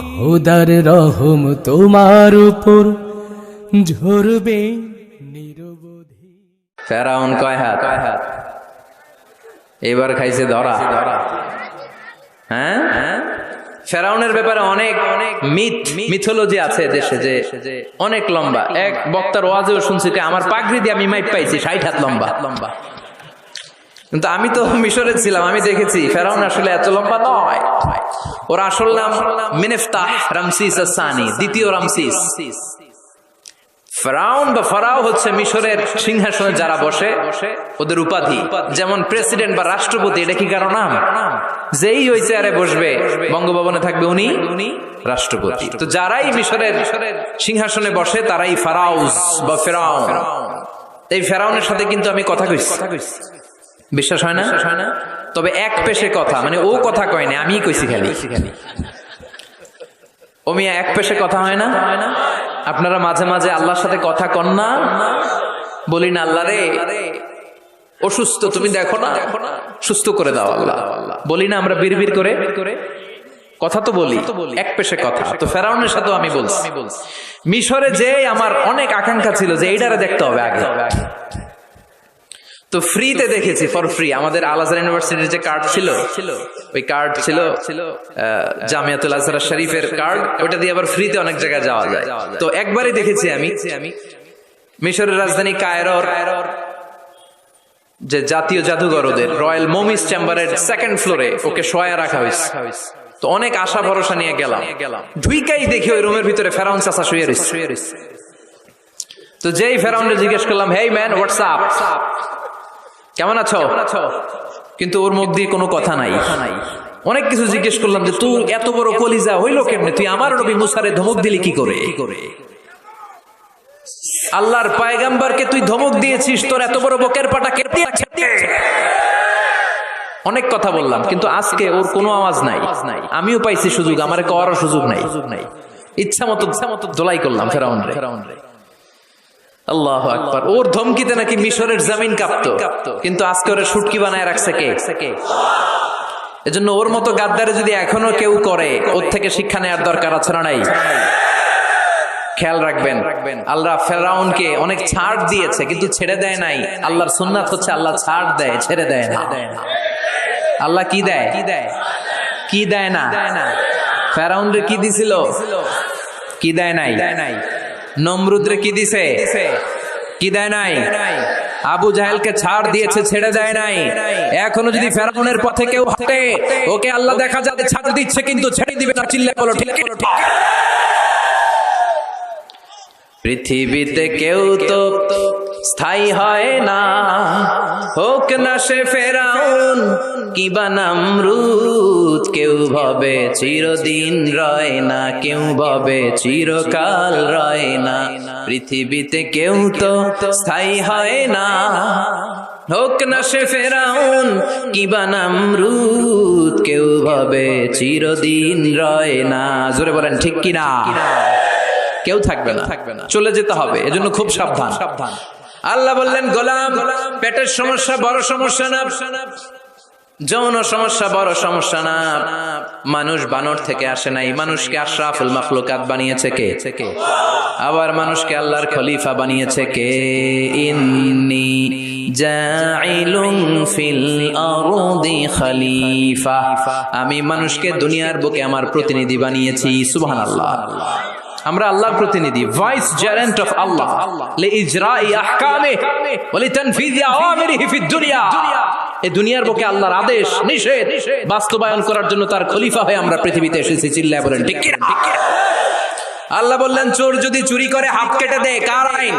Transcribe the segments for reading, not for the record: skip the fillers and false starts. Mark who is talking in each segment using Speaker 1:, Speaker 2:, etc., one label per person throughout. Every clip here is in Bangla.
Speaker 1: খোদার রহম তোমার উপর ঝরবে নিরবধি।
Speaker 2: ফেরাউন কয় হাত? এবার খাইছে ধরা। হ্যাঁ, ফেরাউনের ব্যাপারে অনেক মিথোলজি আছে দেশে, যে অনেক লম্বা। এক বক্তার ওয়াজেও শুনছি যে আমার পাগড়ি দিয়ে আমি মাইপ পাইছি 60 হাত লম্বা। কিন্তু আমি তো মিশরে ছিলাম, আমি দেখেছি ফেরাউন আসলে এত লম্বা নয়। ওর আসল নাম মিনেফতাহ রামসিস আস-সানি, দ্বিতীয় রামসিস। ফেরাউন বা ফারাও হচ্ছে মিশরের সিংহাসনে যারা বসে ওদের উপাধি। যেমন প্রেসিডেন্ট বা রাষ্ট্রপতি, এটা কি কারো নাম? যেই ওই চেয়ারে বসবে, বঙ্গভবনে থাকবে উনি রাষ্ট্রপতি। তো যারাই মিশরের সিংহাসনে বসে তারাই ফারাউস বা ফেরাউন। এই ফেরাউনের সাথে কিন্তু আমি কথা কইছি, বিশ্বাস হয় না? তবে এক পেশে কথা, মানে ও কথা কয় না, আমিই কইছি খালি। ও মিয়া এক পেশে কথা হয় না? আপনারা মাঝে মাঝে আল্লাহর সাথে কথা কন না? বলি না আল্লাহ রে অসুস্থ, তুমি দেখো না, সুস্থ করে দাও আল্লাহ। বলি না আমরা বিড়বিড় করে? কথা তো বলি, এক পেশে কথা। তো ফেরাউনের সাথেও আমি বলছি। মিশরে যে আমার অনেক আকাঙ্ক্ষা ছিল যে এইটারে দেখতে হবে আগে, তো ফ্রিতে দেখেছি, ফর ফ্রি। আমাদের আল আজহার ইউনিভার্সিটির যে কার্ড ছিল, ওই কার্ড ছিল জামিয়াতুল আজহার শরীফের কার্ড, ওটা দিয়ে আবার ফ্রিতে অনেক জায়গায় যাওয়া যায়। তো একবারই দেখেছি আমি মিশরের রাজধানী কায়রোর যে জাতীয় জাদুঘর, ওদের রয়্যাল মোমিস চেম্বারের 2nd ফ্লোরে ওকে শোয়া রাখা হয়েছে। তো অনেক আশা ভরসা নিয়ে গেলাম, ঢুইকাই দেখি ওই রুমের ভিতরে ফেরাউন চাচা শুয়ে রয়েছে। তো যেই ফেরাউনকে জিজ্ঞেস করলাম, হেই ম্যান, হোয়াটস আপ, কেমন আছো? কিন্তু ওর মুখ দিয়ে কোনো কথা নাই। অনেক কিছু জিজ্ঞেস করলাম যে তুই এত বড় কলিজা হইলো কেমনে, তুই আমার নবী মুসারে ধমক দিলি কি করে? আল্লাহর পয়গম্বরকে তুই ধমক দিয়েছিস, তোর এত বড় বকের পাটা কে দিয়েছে? অনেক কথা বললাম, কিন্তু আজকে ওর কোনো আওয়াজ নাই। আমিও পাইছি সুযোগ, আমার করার সুযোগ নাই। ইচ্ছা মতো দোলাই করলাম ফেরাউন রে। আল্লাহু আকবার। ওর ধমকিতে নাকি মিশরের জমিন কাঁপতো, কিন্তু আজকে ওরা শুটকি বানায় রাখছে কে? এজন্য ওর মতো গাদ্দারে যদি এখনো কেউ করে, ওর থেকে শিক্ষা নেওয়ার দরকার আছে না নাই? খেয়াল রাখবেন, আল্লাহ ফেরাউনকে অনেক ছাড় দিয়েছে কিন্তু ছেড়ে দেয় নাই। আল্লাহর সুন্নাত হচ্ছে আল্লাহ ছাড় দেয়, ছেড়ে দেয় না। আল্লাহ কি দেয়, কি দেয় না? ফেরাউন রে কি দিছিল? কি দেয় নাই? নমরুদরে কি দিছে? কি দেয় নাই? আবু জাহেলকে ছাড় দিয়েছে, ছেড়ে দেয় নাই। এখনো যদি ফেরাউনের পথে কেউ হাঁটে, ওকে আল্লাহ দেখা যাবে ছাড় দিচ্ছে কিন্তু ছেড়ে দিবে না। চিল্লায় বলো ঠিক। পৃথিবীতে কেউ তো স্থায়ী হয় না, হোক না সে ফেরাউন কিবা নমরুদ। কেউ ভাবে চিরদিন রয় না, কেউ ভাবে চিরকাল রয় না। পৃথিবীতে কেউ তো স্থায়ী হয় না, হোক না সে ফেরাউন কিবা নমরুদ। কেউ ভাবে চিরদিন রয় না। জোরে বলেন ঠিক কিনা? কেউ থাকবে না, চলে যেতে হবে। এজন্য খুব সাবধান। আল্লাহ বললেন, গোলাম, পেটের সমস্যা বড় সমস্যা না, যৌন সমস্যা বড় সমস্যা না। মানুষ বানর থেকে আসে নাই, মানুষকে আশরাফুল মাখলুকাত বানিয়েছে কে? আবার মানুষকে আল্লাহর খলিফা বানিয়েছে কে? ইন্নী জাইলুন ফিল আরদি খলিফা। আমি মানুষকে দুনিয়ার বুকে আমার প্রতিনিধি বানিয়েছি। সুবহানাল্লাহ। আমরা আল্লাহর প্রতিনিধি, ভাইস জেরেন্ট অফ আল্লাহ, লিইজরাই আহকামিহি ওয়া লিতানফিজি আওয়ামিরিহি ফিদ দুনিয়া। এই দুনিয়ার বুকে আল্লাহর আদেশ নিষেধ বাস্তবায়ন করার জন্য তার খলিফা হয়ে আমরা পৃথিবীতে এসেছি। চিল্লায় বলেন ঠিক কি না? আল্লাহ বললেন, চোর যদি চুরি করে হাত কেটে দেয়, কার আইন?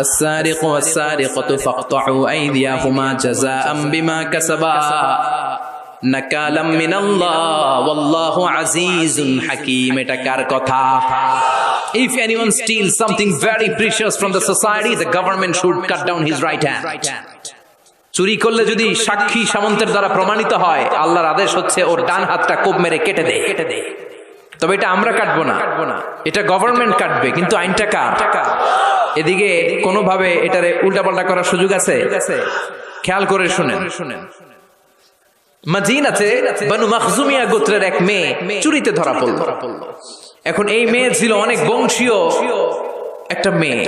Speaker 2: আস-সারিকু ওয়াস-সারিকাতু ফাকতাউ আইদিয়াহুমা জাযাআম বিমা কাসাবা নাকালাম মিনাল্লাহ ওয়াল্লাহু আজিজুন হাকীম। এটা কার কথা? If anyone steals something very precious from the society, the government should cut down his right hand. চুরি করলে যদি সাক্ষী সামন্তের দ্বারা প্রমাণিত হয়, আল্লাহর আদেশ হচ্ছে ওর ডান হাতটা কোপ মেরে কেটে দে। তবে এটা আমরা কাটবো না, এটা গভর্নমেন্ট কাটবে। কিন্তু আইনটা কার? এদিকে কোনোভাবে এটারে উল্টাপাল্টা করার সুযোগ আছে? খেয়াল করে শুনেন। মাদিনাতে বনু মাখজুমিয়া গোত্রের এক মেয়ে চুরিতে ধরা পড়ল। এখন এই মেয়ে ছিল অনেক বংশীয় একটা মেয়ে।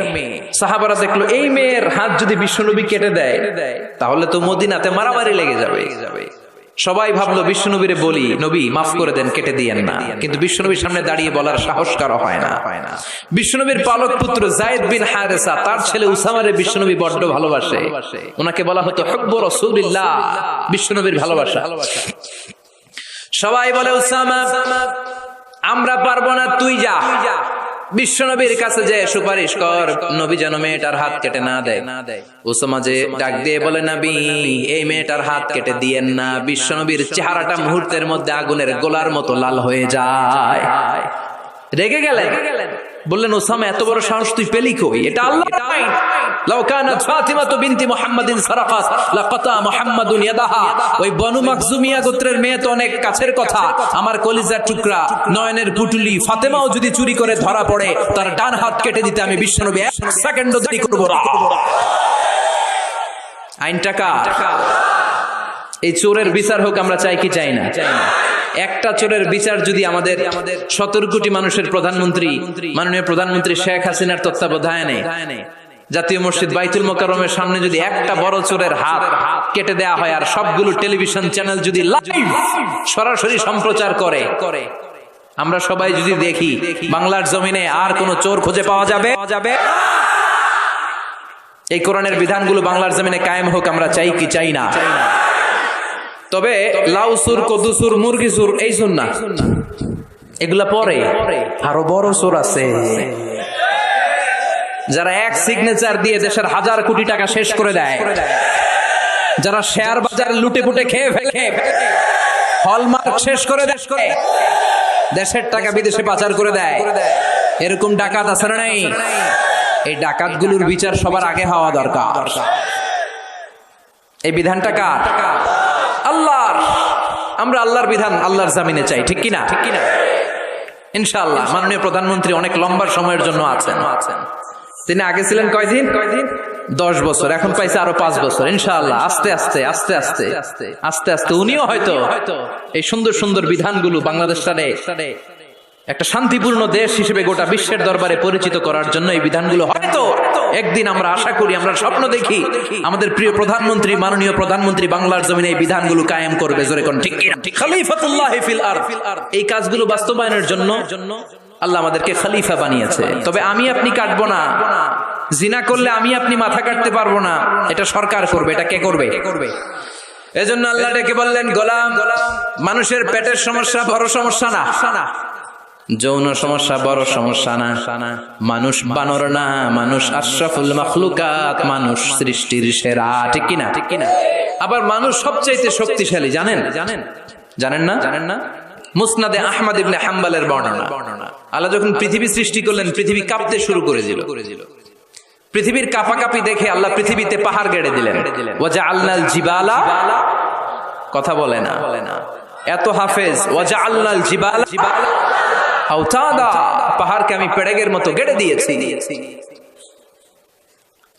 Speaker 2: সাহাবারা দেখলো এই মেয়ের হাত যদি বিশ্বনবী কেটে দেয় তাহলে তো মদিনাতে মারামারি লেগে যাবে। সবাই ভাবলো বিশ্বনবীরে বলি, নবী মাফ করে দেন, কেটে দিয়েন না। কিন্তু বিশ্বনবীর সামনে দাঁড়িয়ে বলার সাহস কারো হয় না। বিশ্বনবীর পালক পুত্র যায়েদ বিন হারেসা, তার ছেলে উসামারে বিশ্বনবী বড্ড ভালোবাসে। ওনাকে বলা হতো হুব্বু রাসূলিল্লাহ, বিশ্বনবীর ভালোবাসা। সবাই বলে উসামা আমরা পারবো না, তুই যা বিশ্বনবীর কাছে যে সুপারিশ কর, নবী যেন মেয়েটার হাত কেটে না দেয়। উসামা যে ডাক দিয়ে বলে, নবী এই মেয়েটার হাত কেটে দিয়েন না। বিশ্বনবীর চেহারাটা মুহূর্তের মধ্যে আগুনের গোলার মতো লাল হয়ে যায়। রেগে গেলেন, বললেন উসামা এত বড় সাহস তুই পেলি কই? এটা আল্লাহর আইন। লাউ কানাত ফাতিমাতু বিনতি মুহাম্মাদিন সারাকাত লাকাতা মুহাম্মাদুন ইয়াদাহা। ওই বনু মাখজুমিয়া গোত্রের মেয়ে তো অনেক কাছের কথা, আমার কলিজার টুকরা, নয়নের পুটুলি ফাতেমাও যদি চুরি করে ধরা পড়ে তার ডান হাত কেটে দিতে আমি বিশ্বনবী এক সেকেন্ডও দেরি করব না। আইনটা কার? এই চোরের বিচার হোক আমরা চাই কি চাই না? একটা চোরের বিচার যদি আমাদের 17 কোটি মানুষের প্রধানমন্ত্রী মাননীয় প্রধানমন্ত্রী শেখ হাসিনার তত্ত্বাবধানে জাতীয় মসজিদ বাইতুল মোকাররমের সামনে যদি একটা বড় চোরের হাত কেটে দেয়া হয়, আর সবগুলো টেলিভিশন চ্যানেল যদি লাইভ সরাসরি সম্প্রচার করে, আমরা সবাই যদি দেখি, বাংলার জমিনে আর কোন চোর খুঁজে পাওয়া যাবে? এই কোরআনের বিধানগুলো বাংলার জমিনে কায়েম হোক আমরা চাই কি চাই না? তবে লাউ সুর, কদু সুর, মুরগি সুর এই সুর না, এগুলা পরে আরো বড় সুর আছে, যারা এক সিগনেচার দিয়ে দেশের হাজার কোটি টাকা শেষ করে দেয়, যারা শেয়ার বাজার লুটে পুটে খেয়ে ফেলে, হলমার্ক শেষ করে দেয়, দেশের টাকা বিদেশে পাচার করে দেয়, এরকম ডাকাত আছে না নাই? এই ডাকাতগুলোর বিচার সবার আগে হওয়া দরকার। এই বিধানটা কার? আল্লাহর। আমরা আল্লাহর বিধান আল্লাহর জামিনে চাই, ঠিক কিনা? ইনশাআল্লাহ মাননীয় প্রধানমন্ত্রী অনেক লম্বা সময়ের জন্য আছেন। তিনি আগে ছিলেন কয়দিন? 10 বছর, এখন পাইছে আরো 5 বছর। ইনশাআল্লাহ আস্তে আস্তে আস্তে আস্তে আস্তে আস্তে উনিও হয়তো এই সুন্দর সুন্দর বিধানগুলো বাংলাদেশটারে একটা শান্তিপূর্ণ দেশ হিসেবে গোটা বিশ্বের দরবারে পরিচিত করার জন্য এই বিধানগুলো হয়তো একদিন আমরা আশা করি, আমরা স্বপ্ন দেখি আমাদের প্রিয় প্রধানমন্ত্রী মাননীয় প্রধানমন্ত্রী বাংলার জমিনে এই বিধানগুলো কায়েম করবে। জোরে কোন ঠিক কিনা? খলিফাতুল্লাহ ফিল আরদ। এই কাজগুলো বাস্তবায়নের জন্য আল্লাহ আমাদেরকে খলিফা বানিয়েছে। তবে আমি আপনি কাটবো না, জিনা করলে আমি আপনি মাথা কাটতে পারবো না, এটা সরকার করবে। এটা কে করবে? এজন্য আল্লাহ ডেকে বললেন, গোলাম, মানুষের পেটের সমস্যা বড় সমস্যা না, যৌন সমস্যা বড় সমস্যা না, মানুষ বানর না, মানুষ আশরাফুল মাখলুকাত, মানুষ সৃষ্টির সেরা, ঠিক কিনা? আবার মানুষ সবচাইতে শক্তিশালী, জানেন না? মুসনাদে আহমদ ইবনে হাম্বলের বর্ণনা, আল্লাহ যখন পৃথিবী সৃষ্টি করলেন পৃথিবী কাঁপতে শুরু করেছিল। পৃথিবীর কাঁপাকাঁপি দেখে আল্লাহ পৃথিবীতে পাহাড় গেড়ে দিলেন। ওয়াজআলনাল জিবালা, কথা বলে না, এত হাফেজ, ওয়াজআলনাল জিবালা আওতাদা, পাহাড়কে আমি পেড়েগের মতো গেড়ে দিয়েছি।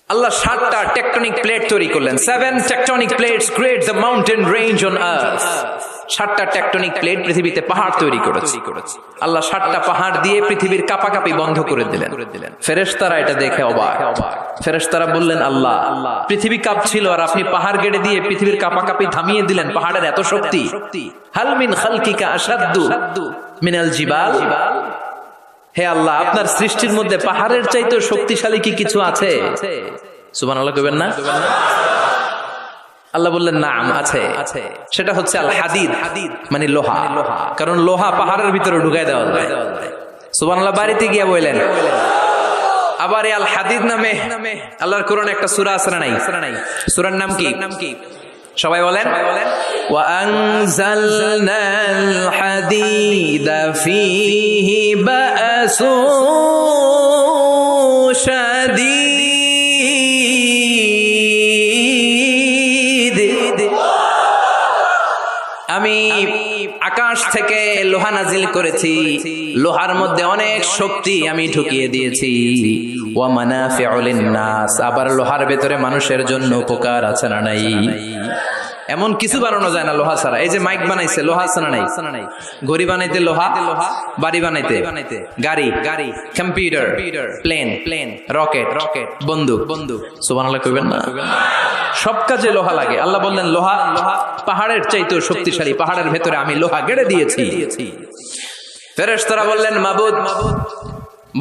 Speaker 2: আল্লাহ 7টা টেকটনিক প্লেট তৈরি করলেন। 7 tectonic plates create the mountain range on earth. 7টা টেকটনিক প্লেট পৃথিবীতে পাহাড় তৈরি করেছে আল্লাহ। 7টা পাহাড় দিয়ে পৃথিবীর কাঁপাকাঁপি বন্ধ করে দিলেন। ফেরেশতারা এটা দেখে অবাক। ফেরেশতারা বললেন, আল্লাহ, পৃথিবী কাঁপছিল আর আপনি পাহাড় গেড়ে দিয়ে পৃথিবীর কাঁপাকাঁপি থামিয়ে দিলেন, পাহাড়ের এত শক্তি। হাল মিন খালকিকা আশাদ্দু মিনাল জিবাল। হে আল্লাহ, আপনার সৃষ্টির মধ্যে পাহাড়ের চাইতে শক্তিশালী কি কিছু আছে? সুবহানাল্লাহ কইবেন না? আল্লাহ বললেন, নাম আছে। সেটা হচ্ছে আল হাদিদ, মানে লোহা। কারণ লোহা পাহাড়ের ভিতরে ঢুকাই দেওয়া যায়। সুবহানাল্লাহ বাড়িতে গিয়ে বললেন। আবার এই আল হাদিদ নামে আল্লাহর কোরআনে একটা সূরা আছে না নাই? সূরার নাম কি? সবাই বলেন, ওয়া আনজালনাল হাদিদা ফীহি বা'সুন শাদীদ। আমি আকাশ থেকে লোহা নাজিল করেছি, লোহার মধ্যে অনেক শক্তি আমি ঢুকিয়ে দিয়েছি। ওয়া মানাফিউ লিন-নাস, আবার লোহার ভেতরে মানুষের জন্য উপকার আছে না নাই? এমন কিছু বানানো যায় না লোহা ছাড়া। এই যে মাইক বানাইছে লোহা ছাড়া নাই, ঘড়ি বানাইতে লোহা, বাড়ি বানাইতে গাড়ি, কম্পিউটার, প্লেন, রকেট, বন্দুক। সুবহানাল্লাহ কইবেন না? সব কাজে লোহা লাগে। আল্লাহ বললেন লোহা পাহাড়ের চাইতেও শক্তিশালী, পাহাড়ের ভেতরে আমি লোহা গেড়ে দিয়েছি। ফেরেশতারা বললেন মাবুদ,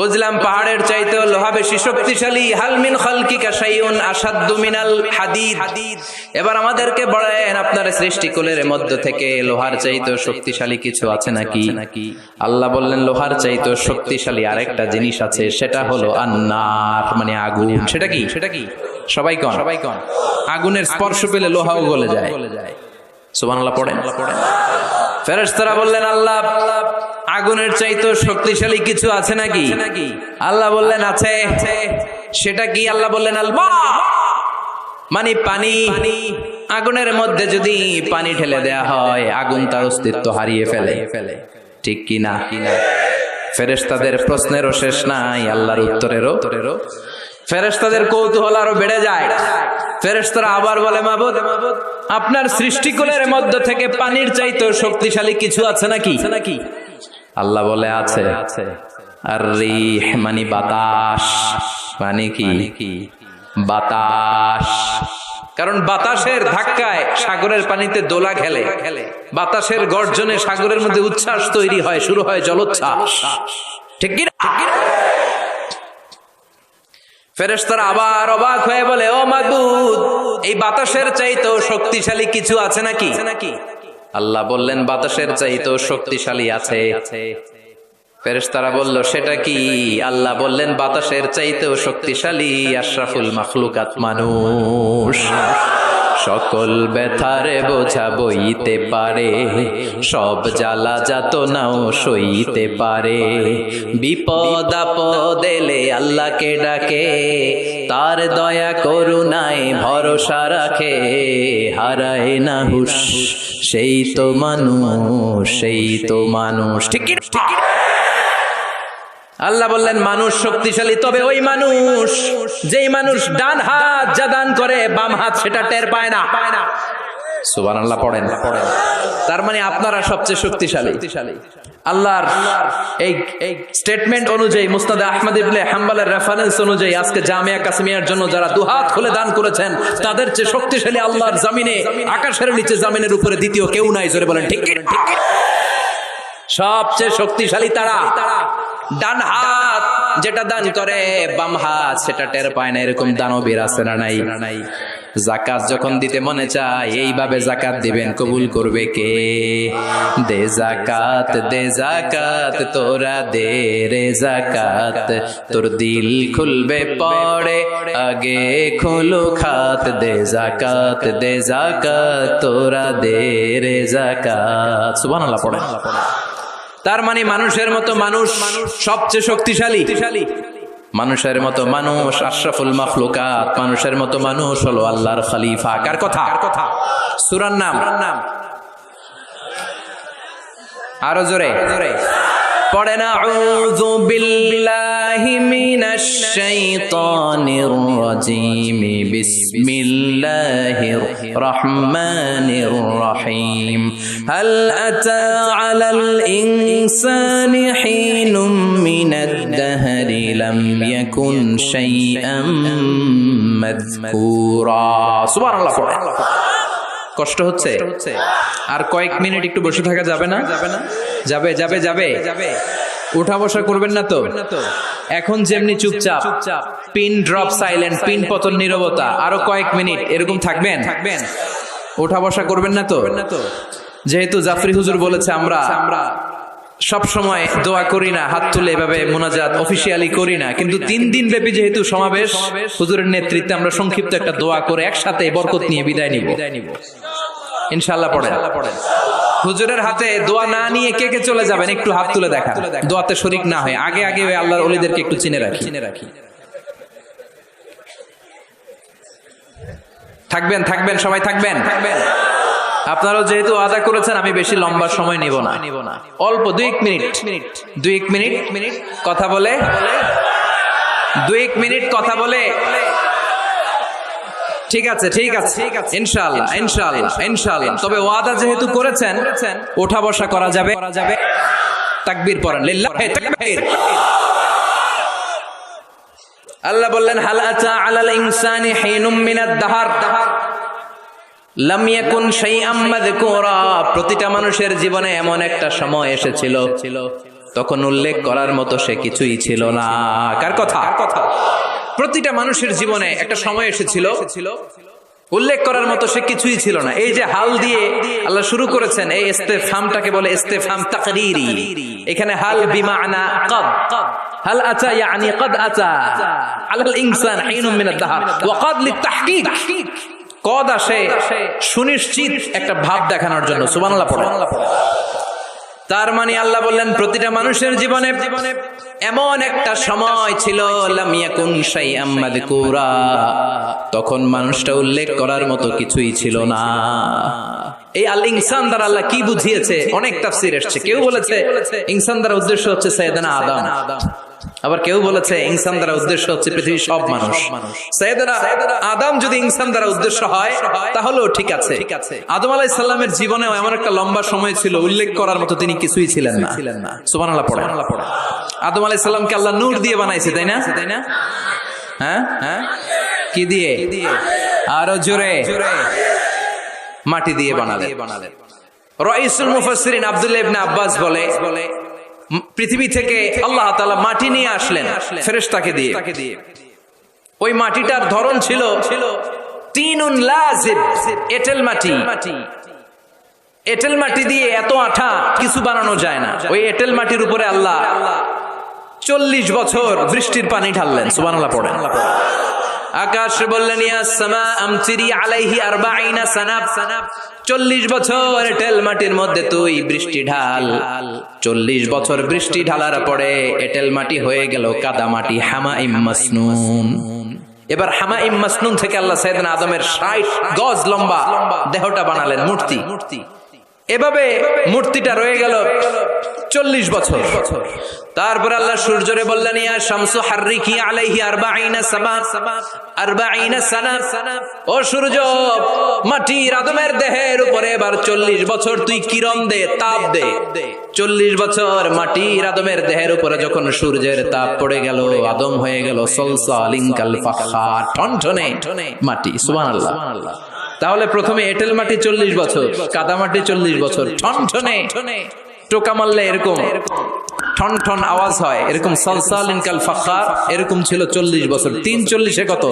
Speaker 2: বুঝলাম পাহাড়ের চাইতেও লোহা বেশি শক্তিশালী। হাল মিন খালকিকা শাইউন আশাদ্দু মিনাল হাদিদ। এবার আমাদেরকে বলেন আপনার সৃষ্টিকুলের মধ্য থেকে লোহার চাইতেও শক্তিশালী কিছু আছে নাকি? আল্লাহ বললেন লোহার চাইতেও শক্তিশালী আরেকটা জিনিস আছে, সেটা হলো আন্নার, মানে আগুন। সেটা কি? সবাই কন। আগুনের স্পর্শ পেলে লোহাও গলে যায়। সুবহানাল্লাহ পড়েন। ফেরেশতারা বললেন আল্লাহ আগুনের চাইতেও শক্তিশালী কিছু আছে নাকি? আল্লাহ বললেন আছে। সেটা কি? আল্লাহ বললেন আল মা, মানে পানি। আগুনের মধ্যে যদি পানি ঢেলে দেয়া হয় আগুন তার অস্তিত্ব হারিয়ে ফেলে, ঠিক কি না? ফেরেশতাদের প্রশ্নেরও শেষ নাই, আল্লাহর উত্তরেরও। ফেরেশতাদের কৌতূহল আরো বেড়ে যায়। ফেরেশতারা আবার বলে মাবুদ, আপনার সৃষ্টিকুলের মধ্য থেকে পানির চাইতেও শক্তিশালী কিছু আছে নাকি? আল্লাহ বলে আছে। আর রিহ মানে বাতাস, মানে কি? বাতাস। কারণ বাতাসের ধাক্কায় সাগরের পানিতে দোলা খেলে, বাতাসের গর্জনে সাগরের মধ্যে উচ্ছ্বাস তৈরি হয়, শুরু হয় জলোচ্ছ্বাস, ঠিক কি? ফেরেশতারা আবার অবাক হয়ে বলে ও মাবুদ, এই বাতাসের চাইতেও শক্তিশালী কিছু আছে নাকি? আল্লাহ বললেন বাতাসের চাইতেও শক্তিশালী আছে। ফেরেশতারা বলল সেটা কি? আল্লাহ বললেন বাতাসের চাইতেও শক্তিশালী আশরাফুল মাখলুকাত মানুষ। সকল ব্যথারে বোঝা বইতে পারে, সব জ্বালা যাতনাও সইতে পারে। বিপদ আপদ এলে আল্লাহকে ডাকে, তার দয়া করুণায় ভরসা রাখে। হারায় না হুশ, সেই তো মানুষ, ঠিক কি? আল্লাহ বললেন মানুষ শক্তিশালী, তবে ওই মানুষ যেই মানুষ ডান হাত যা দান করে বাম হাত সেটা টের পায় না। সুবহানাল্লাহ পড়েন। তার মানে আপনারা সবচেয়ে শক্তিশালী। আল্লাহর এই স্টেটমেন্ট অনুযায়ী মুসনাদে আহমদ ইবনে হাম্বলের রেফারেন্স অনুযায়ী আজকে জামিয়া কাসিমিয়ার জন্য যারা দুহাত খুলে দান করেছেন তাদের চেয়ে শক্তিশালী আল্লাহর জমিনে, আকাশের নিচে জমিনের উপরে দ্বিতীয় কেউ নাই। জোরে বলেন ঠিক। সবচেয়ে শক্তিশালী তারা। ডান হাত যেটা দান করে বাম হাত সেটা টের পায় না, এরকম দানবীর আছে না নাই? যাকাত যখন দিতে মনে চায় এইভাবে যাকাত দিবেন, কবুল করবে কে? দে যাকাত তোরা দে রে যাকাত, তোর দিল খুলবে পড়ে আগে খোলো খাত। দে যাকাত তোরা দে রে যাকাত। সুবহানাল্লাহ পড়ে। তার মানে মানুষের মতো মানুষ সবচেয়ে শক্তিশালী। মানুষের মতো মানুষ আশরাফুল মাখলুকাত, মানুষের মতো মানুষ হলো আল্লাহর খলিফা। কার কথা? সূরার নাম আরো জোরে পড়েন। আউযু বিল্লাহি মিনাশ শাইতানির রাজীম, বিসমিল্লাহির রহমানির রহিম। হাল আতা আলাল ইনসানি হিনুম মিনাদ দাহরি লাম ইয়াকুন শাইআম মাযকুরা। সুবহানাল্লাহ। কষ্ট হচ্ছে? আর কয়েক মিনিট একটু বসে থাকা যাবে না? যাবে। উঠা বসা করবেন না তো? এখন যেমনি চুপচাপ, পিন ড্রপ সাইলেন্ট, পিন পতন নীরবতা, আরো কয়েক মিনিট এরকম থাকবেন। উঠা বসা করবেন না তো? যেহেতু জাফরি হুজুর বলেছে আমরা সব সময় দোয়া করি না, হাত তুলে এভাবে মুনাজাত অফিসিয়ালি করি না, কিন্তু 3 দিন ব্যাপী যেহেতু সমাবেশ, হুজুরের নেতৃত্বে আমরা সংক্ষিপ্ত একটা দোয়া করে একসাথে বরকত নিয়ে বিদায় নিব ইনশাআল্লাহ। পড়েন। হুজুরের হাতে দোয়া না নিয়ে কে কে চলে যাবেন একটু হাত তুলে দেখা, দোয়াতে শরীক না হয়। আগে ওই আল্লাহর ওলিদেরকে একটু চিনে রাখি। থাকবেন সবাই থাকবেন। আপনারাও যেহেতু আদা করেছেন আমি বেশি লম্বা সময় নিব না, অল্প 2 মিনিট কথা বলে 2 মিনিট কথা বলে ঠিক আছে ঠিক আছে ইনশাআল্লাহ ইনশাআল্লাহ ইনশাআল্লাহ। তবে ওয়াদা যেহেতু করেছেন ওঠা বসা করা যাবে। তাকবীর পড়েন, লিল্লাহি তাকবীর। আল্লাহ বললেন হাল আতা আলাল ইনসানি হিনুম মিনাদ দাহর লাম ইয়াকুন শাইআম মাযকুরা। প্রতিটা মানুষের জীবনে এমন একটা সময় এসেছিল তখন উল্লেখ করার মতো সে কিছুই ছিল না। কার কথা? প্রতিটা মানুষের জীবনে একটা সময় এসেছিল উল্লেখ করার মতো সে কিছুই ছিল না। এই যে হাল দিয়ে আল্লাহ শুরু করেছেন, এই ইস্তেফহামটাকে বলে ইস্তেফহাম তাকরীরি। এখানে হাল বিমানা কদ, হাল আতা ইয়ানি কদ আতা আলাল ইনসান হিনুম মিনাদ দাহর ওয়া কদ লিতাহকিক। কদ আসে সুনিশ্চিত একটা ভাব দেখানোর জন্য। সুবহানাল্লাহ পড়ে। তার মানে আল্লাহ বললেন প্রতিটা মানুষের জীবনে এমন একটা সময় ছিল লাম ইয়াকুন শাইআম মাযকুরা, তখন মানুষটা উল্লেখ করার মতো কিছুই ছিল না। এই আল ইনসান দ্বারা আল্লাহ কি বুঝিয়েছে? অনেক তাফসীর এসেছে। কেউ বলেছে ইনসান দ্বারা উদ্দেশ্য হচ্ছে সাইয়েদনা আদম, আবার কেউ বলেছে ইনসান দ্বারা উদ্দেশ্য হচ্ছে পৃথিবীর সব মানুষ। সাইয়েদনা আদম যদি ইনসান দ্বারা উদ্দেশ্য হয় তাহলেও ঠিক আছে। আদম আলাইহিস সালামের জীবনেও এমন একটা লম্বা সময় ছিল উল্লেখ করার মতো তিনি কিছুই ছিলেন না। সুবহানাল্লাহ পড়ে। আদম আলাইহিস সালামকে আল্লাহ নূর দিয়ে বানাইছে, তাই না? হ্যাঁ হ্যাঁ, কি দিয়ে? আরো জোরে, মাটি দিয়ে বানালেন। রাইসুল মুফাসসিরিন আব্দুল্লাহ ইবনে আব্বাস বলে পৃথিবী থেকে আল্লাহ তাআলা মাটি নিয়ে আসলেন ফেরেশতাকে দিয়ে। ওই মাটিটার ধরন ছিল তিনুন লাজিব, এঁটেল মাটি। এঁটেল মাটি দিয়ে এত আঠা কিছু বানানো যায় না। ওই এঁটেল মাটির উপরে আল্লাহ 40 বছর বৃষ্টির পানি ঢাললেন। সুবহানাল্লাহ পড়েন। আকাশ বললেন ইয়া সামা আমতিরি আলাইহি 40 সানাব, 40 বছর এঁটেল মাটির মধ্যে তুই বৃষ্টি ঢাল। 40 বছর বৃষ্টি ঢালার পরে এঁটেল মাটি হয়ে গেল কাদা মাটি, হামাইম মাসনুন। এবার হামাইম মাসনুন থেকে আল্লাহ সাইয়েদনা আদমের 60 গজ লম্বা দেহটা বানালেন, মূর্তি। এভাবে মূর্তিটা রয়ে গেল 40 বছর। তারপর আল্লাহ সূর্যরে বললেন ইয়া শামসু হাররিকি আলাইহি 40 সানা। ও সূর্য, মাটির আদমের দেহের উপরে এবার 40 বছর তুই কিরণ দে, তাপ দে। 40 বছর মাটির আদমের দেহের উপরে যখন সূর্যের তাপ পড়ে গেল, আদম হয়ে গেল সলসালিন কাল ফাখার, ঠনঠনে মাটি। সুবহানাল্লাহ। তাহলে প্রথমে এঁটেল মাটি 40 বছর, কাদা মাটি 40 বছর, ঠনঠনে টোকা মারলে এরকম ঠন ঠন আওয়াজ হয়, এরকম সলসালিন কাল ফাখার, এরকম ছিল 40 বছর। 3 40 কত?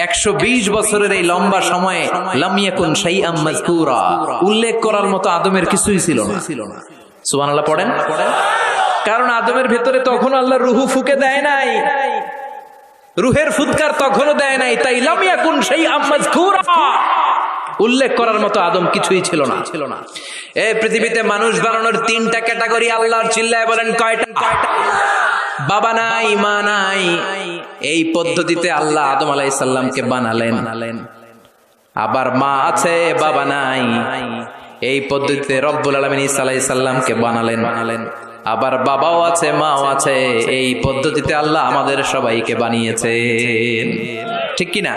Speaker 2: 120 বছরের এই লম্বা সময়ে লাম ইয়াকুন শাইআম মাযকুরা, উল্লেখ করার মতো আদমের কিছুই ছিল না। সুবহানাল্লাহ পড়েন। কারণ আদমের ভেতরে তখন আল্লাহ রূহ ফুঁকে দেয় নাই, রূহের ফুৎকার তখনও দেয় নাই, তাই লাম ইয়াকুন শাইআম মাযকুরা, উল্লেখ করার মতো আদম কিছুই ছিল না। এই পৃথিবীতে মানুষ বানানোর 3টা ক্যাটাগরি আল্লাহর, চিল্লায় বলেন কয়টা? বাবা নাই, মা নাই। এই পদ্ধতিতে আল্লাহ আদম আলাইহিস সালামকে বানালেন। আবার মা আছে, বাবা নাই। এই পদ্ধতিতে রব্বুল আলামিন ঈসা আলাইহিস সালামকে বানালেন। আবার বাবাও আছে, মাও আছে। এই পদ্ধতিতে আল্লাহ আমাদের সবাইকে বানিয়েছেন। ঠিক কিনা?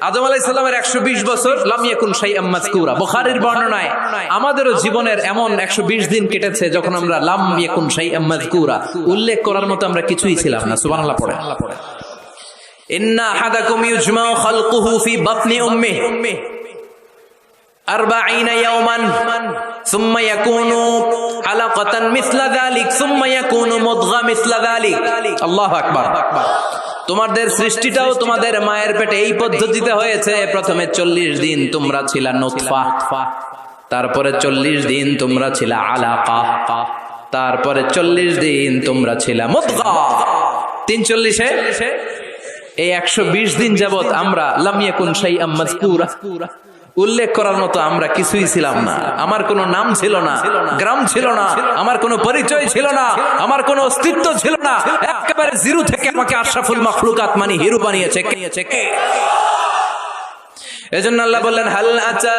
Speaker 2: আদম আলাইহিস সালামের 120 বছর লাম ইয়াকুন শাইআম মাযকুরা। বুখারীর বর্ণনায় আমাদেরও জীবনের এমন 120 দিন কেটেছে যখন আমরা লাম ইয়াকুন শাইআম মাযকুরা, উল্লেখ করার মতো আমরা কিছুই ছিলাম না। সুবহানাল্লাহ পড়ে। ইন্না আহাদাকুম ইউজমাউ খালকুহু ফি বাতনি উম্মিহি 40 ইয়াওমান সুম্মা ইয়াকুনু আলাকাতান মিসলা যালিক সুম্মা ইয়াকুনু মুদগা মিসলা যালিক। আল্লাহু আকবার। তোমাদের সৃষ্টিটাও তোমাদের মায়ের পেটে এই পদ্ধতিতে হয়েছে। প্রথমে 40 দিন তোমরা ছিলা নুতফা, তারপরে 40 দিন তোমরা ছিলা আলাকা, তারপরে 40 দিন তোমরা ছিলা মুদগা। 3 40 এই 120 দিন যাবত আমরা লাম ইয়াকুন শাইআম মাযকুরা, উল্লেখ করার মতো আমরা কিছুই ছিলাম না। আমার কোনো নাম ছিল না, গ্রাম ছিল না, আমার কোনো পরিচয় ছিল না, আমার কোনো অস্তিত্ব ছিল না। একেবারে জিরো থেকে আমাকে আশরাফুল মাখলুকাত মানে হিরো বানিয়েছে কে? এজন্য আল্লাহ বললেন হাল আতা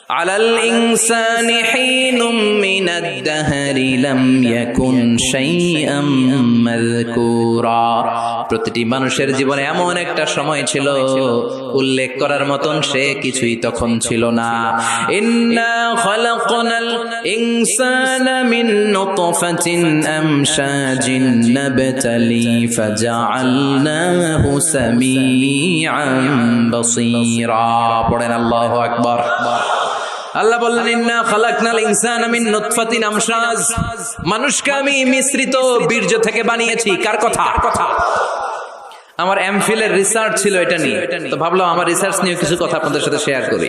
Speaker 2: আলাল ইনসানি হিনুম মিনাদ দাহরি লাম ইয়াকুন শাইআম মাযকুরা। প্রতিটি মানুষের জীবনে এমন একটা সময় ছিল উল্লেখ করার মতন সে কিছুই তখন ছিল না। ইন্না খালাকনাল ইনসানা মিন নুতফাতিন আমশাজিন নাবতালি ফাজআলনাহু সামিআন বাসীরা। পড়েন আল্লাহু আকবার। আল্লাহ বললেন ইন্না খালাকনাল ইনসানা মিন নুতফাতিন আমশাজ, মানুষকে আমি মিশ্রিত বীর্য থেকে বানিয়েছি। কার কথা? আমার এমফিল এর রিসার্চ ছিল এটা নিয়ে, তো ভাবলাম আমার রিসার্চ নিয়ে কিছু কথা আপনাদের সাথে শেয়ার করি।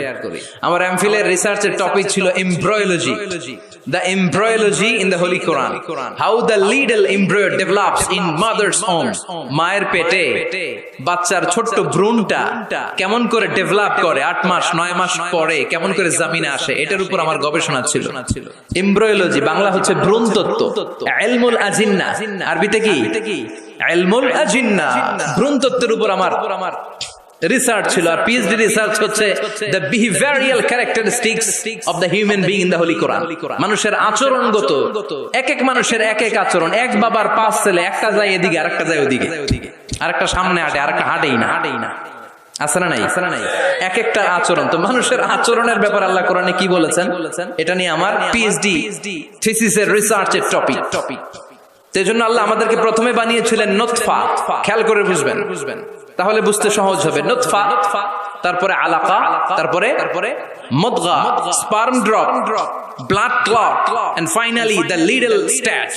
Speaker 2: আমার এমফিল এর রিসার্চের টপিক ছিল embryology, the embryology in the Holy Quran, how the little embryo develops in mother's womb, মায়ের পেটে বাচ্চার ছোট্ট ভ্রূণটা কেমন করে ডেভেলপ করে 8 মাস 9 মাস পরে কেমন করে জমিনে আসে, এটার উপর আমার গবেষণা ছিল। এমব্রয়োলজি বাংলা হচ্ছে ভ্রূণ তত্ত্ব, ইলমুল আজিন্না আরবিতে কি ইলমুল আজিন্না, ভ্রূণ তত্ত্বের উপর আমার রিসার্চ ছিল। আর পিএইচডি রিসার্চ হচ্ছে the behavioural characteristics of the human being in the holy Quran. মানুষের আচরণগত, এক এক মানুষের এক এক আচরণ। এক বাবার 5 ছেলে, একটা যায় এদিকে আরেকটা যায় ওদিকে, আরেকটা সামনে হাঁটে আরেকটা হাঁটেই না। আছে না নাই? এক একটা আচরণ। তো মানুষের আচরণের ব্যাপারে আল্লাহ কোরআনে কি বলেছেন, এটা নিয়ে আমার পিএইচডি থিসিসের রিসার্চের টপিক। সেজন্য আল্লাহ আমাদেরকে প্রথমে বানিয়েছিলেন নুতফা। খেয়াল করে বুঝবেন, তাহলে বুঝতে সহজ হবে। নুতফা, তারপরে আলাকা, তারপরে মুদগা, sperm drop, blood clot, and finally the little stash,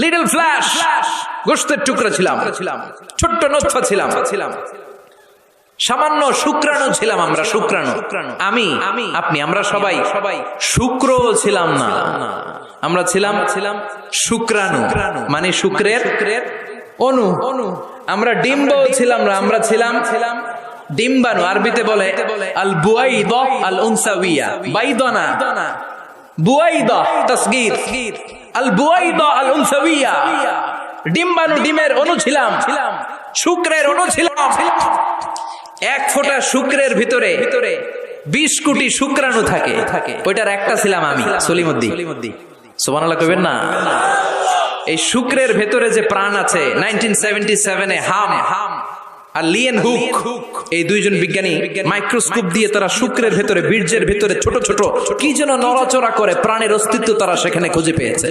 Speaker 2: little flash. গোশতের টুকরা ছিলাম, ছোট্ট নুতফা ছিলাম, সামান্য শুক্রাণু ছিলাম আমরা। শুক্রাণু, আমি, আপনি, আমরা সবাই শুক্র ছিলাম না, আমরা ছিলাম শুক্রাণু, মানে শুক্রের অণু। আমরা ডিম্ব ছিলাম না, আমরা ছিলাম ডিম্বাণু। আরবিতে বলে আল বুয়াইদা আল উনসাউইয়া, বাইদানা বুয়াইদা তাসগীর, আল বুয়াইদা আল উনসাউইয়া। ডিম্বাণু, ডিমের অণু ছিলাম, শুক্রের অণু ছিলাম। এক ফোঁটা শুক্রের ভিতরে 20 কোটি শুক্রাণু থাকে, ওইটার একটা ছিলাম আমি, সলিমুদ্দিন। সুবহানাল্লাহ কইবেন না? এই শুক্রের ভেতরে যে প্রাণ আছে, 1977-এ হাম আর লিয়েন হুক, এই দুইজন বিজ্ঞানী মাইক্রোস্কোপ দিয়ে তারা শুক্রের ভেতরে, বীর্যের ভেতরে ছোট ছোট কি যেন নড়াচড়া করে, প্রাণের অস্তিত্ব তারা সেখানে খুঁজে পেয়েছে।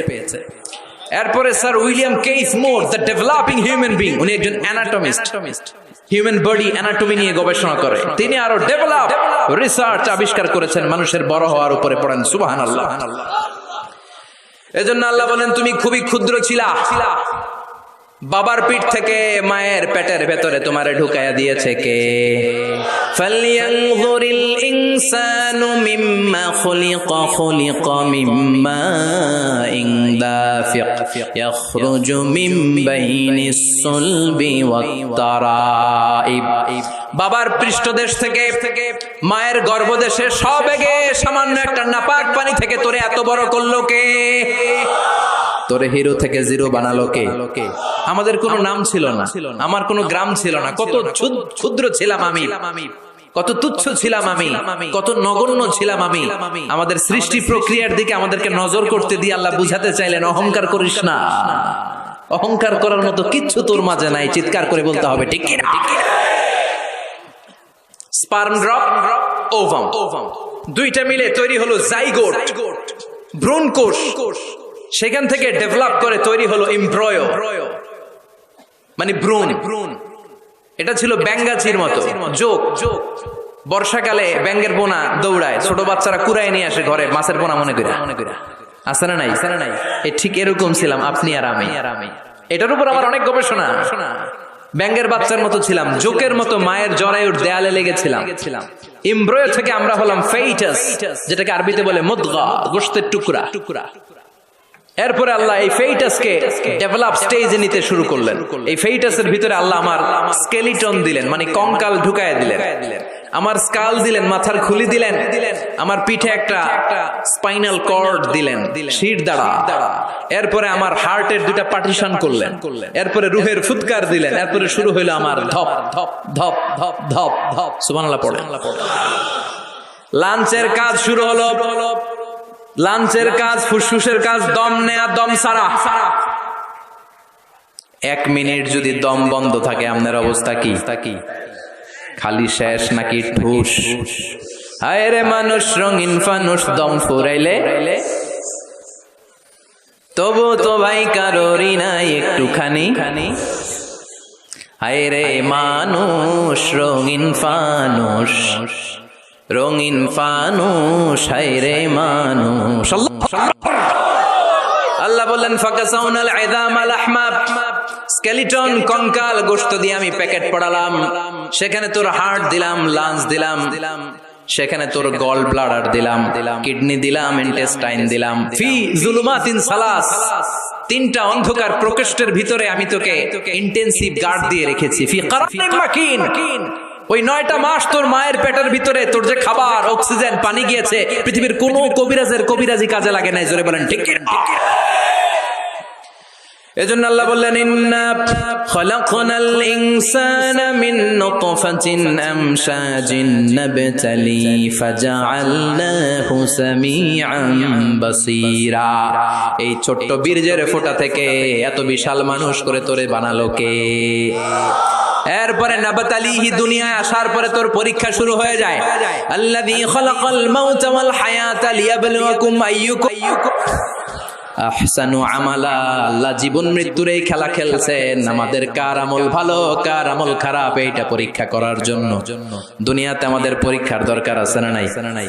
Speaker 2: এরপরে sir William case more, the developing human being, উনি একজন অ্যানাটমিস্ট, হিউম্যান বডি অ্যানাটমি নিয়ে গবেষণা করে। তিনি আরো ডেভেলপ রিসার্চ আবিষ্কার করেছেন মানুষের বড় হওয়ার উপরে। পড়েন সুবহানাল্লাহ। এজন্য আল্লাহ বলেন তুমি খুবই ক্ষুদ্র ছিলা, বাবার পিঠ থেকে মায়ের পেটের ভেতরে তোমারে ঢুকায়া দিয়েছে কে? ফালইয়ানযুরিল ইনসানু মিম্মা খুলিকা, খুলিকা মিম্মা দাফিক ইয়াখরুজু মিন বাইনিস সুলবি ওয়াত তারাইব। বাবার পৃষ্ঠদেশ থেকে, মায়ের গর্ভদেশে সবেগে সামান্য একটা নাপাক পানি থেকে তোরে এত বড় করলো কে? তোরে হিরো থেকে জিরো বানালো কে? আমাদের কোনো নাম ছিল না, আমার কোনো গ্রাম ছিল না। কত ক্ষুদ্র ছিলাম আমি, কত তুচ্ছ ছিলাম আমি, কত নগণ্য ছিলাম আমি। আমাদের সৃষ্টি প্রক্রিয়ার দিকে আমাদেরকে নজর করতে দিয়ে আল্লাহ বুঝাতে চাইলেন অহংকার করিস না, অহংকার করার মতো কিচ্ছু তোর মাঝে নাই। চিৎকার করে বলতে হবে ঠিক কি না? স্পার্ম ড্রপ, ওভাম, দুইটা মিলে তৈরি হলো জাইগোট, ভ্রূণ কোষ। সেখান থেকে ডেভেলপ করে তৈরি হলো এমব্রয়ো, মানে ভ্রূণ। এটা ছিল ব্যাঙ্গাচির মতো যোগ। বর্ষাকালে ব্যাঙ্গের পোনা দৌড়ায়, ছোট বাচ্চারা কুড়ায় নিয়ে আসে ঘরে মাছের পোনা মনে করে। আছে না নাই? ঠিক এরকম ছিলাম আপনি আর আমি। এটার উপর আমার অনেক গবেষণা। ব্যাঙ্গের বাচ্চার মতো ছিলাম, জোকের মতো মায়ের জরায়ুর দেয়ালে লেগেছিলাম। এমব্রয়ো থেকে আমরা হলাম ফেইটাস, যেটাকে আরবিতে বলে মুদগা, গোশতের টুকরা। এরপরে আল্লাহ এই ফেইটাসকে ডেভেলপ স্টেজে নিতে শুরু করলেন। এই ফেইটাসের ভিতরে আল্লাহ আমার স্কেলিটন দিলেন, মানে কঙ্কাল ঢুকায় দিলেন। আমার স্কাল দিলেন, মাথার খুলি দিলেন। আমার পিঠে একটা স্পাইনাল কর্ড দিলেন, শির দাঁড়া। এরপরে আমার হার্টের দুটা পার্টিশন করলেন। এরপরে রুহের ফুৎকার দিলেন। এরপরে শুরু হইলো আমার ধপ ধপ ধপ ধপ ধপ ধপ। সুবহানাল্লাহ পড়েন। লাঞ্চের কাজ শুরু হলো। লাঞ্চের কাজ, ফুসফুসের কাজ, দম নেয়া, দম সারা। 1 মিনিট যদি দম বন্ধ থাকে আপনার অবস্থা কি? খালি শেষ নাকি ঠুস? হায় রে মানুষ, রঙিন ফানুষ, দম ফুরাইলে তবু তো ভাই কারোরই নাই একটুখানি। হায় রে মানুষ, রঙিন ফানুষ, রঙিন ফানুষ, হায় রে মানুষ। আল্লাহ বললেন ফাকাসাউনাল ইযামা লাহমা, স্কেলিটন, কঙ্কাল, গোশত দিয়ে আমি প্যাকেট পড়ালাম। সেখানে তোর হার্ট দিলাম, লাঞ্চ দিলাম, সেখানে তোর গল ব্লাডার দিলাম, কিডনি দিলাম, ইন্টেস্টাইন দিলাম। ফি যুলুমাতিন সালাস, 3টা অন্ধকার প্রকোষ্ঠের ভিতরে আমি তোকে ইন্টেনসিভ গার্ড দিয়ে রেখেছি। ফি কারানিন মাকিন, ওই 9টা মাস তোর মায়ের পেটের ভিতরে তোর যে খাবার, অক্সিজেন, পানি গিয়েছে, পৃথিবীর কোন কবিরাজের কবিরাজি কাজে লাগে নাই। জোরে বলেন ঠিক কিনা? এজন্য আল্লাহ বললেন ইন্না খালাকনাল ইনসানা মিন নুতফাতিন আমশাজিন নাবতালি ফাজআলনাহু সামিআন বাসীরা। এই ছোট্ট বীর্যের ফোঁটা থেকে এত বিশাল মানুষ করে তোরে বানালো কে? এরপরে নাবতালিহি, দুনিয়ায় আসার পরে তোর পরীক্ষা শুরু হয়ে যায়। আল্লাযী খালাকাল মাউতা ওয়াল হায়াতা লিয়াবলুয়াকুম আইয়ুকুম আহসানু আমালা। আল্লাহ জীবন মৃত্যুর এই খেলা খেলছেন, আমাদের কার আমল ভালো কার আমল খারাপ এইটা পরীক্ষা করার জন্য। দুনিয়াতে আমাদের পরীক্ষার দরকার আছে না নাই?